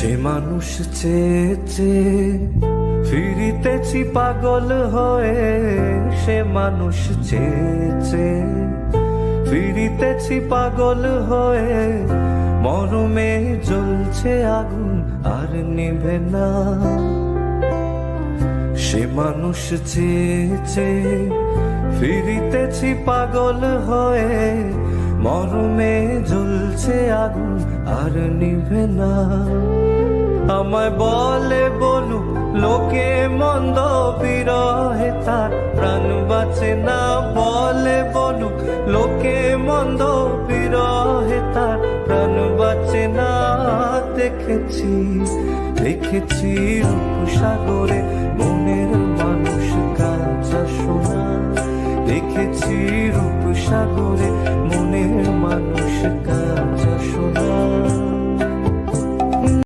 সে মানুষ চেয়েছে ফিরিতেছি পাগল হয়ে, সে মানুষ চেয়েছে ফিরিতেছি পাগল হয়ে, মরমে জ্বলছে আগুন আর নিভে না। সে মানুষ চেয়েছে ফিরিতেছি পাগল হয়ে, মরমে জ্বলছে আগুন আর নিভে না। আমায় বলে বলুক লোকে মন্দ, বিরহে তার প্রাণ বাঁচে না। বলে বলুক লোকে মন্দ, বিরহে তার প্রাণ বাঁচে না। দেখেছি দেখেছি রূপসাগরে মনের মানুষ কাঁচা সোনা। দেখেছি রূপসাগরে মনের মানুষ কাঁচা সোনা।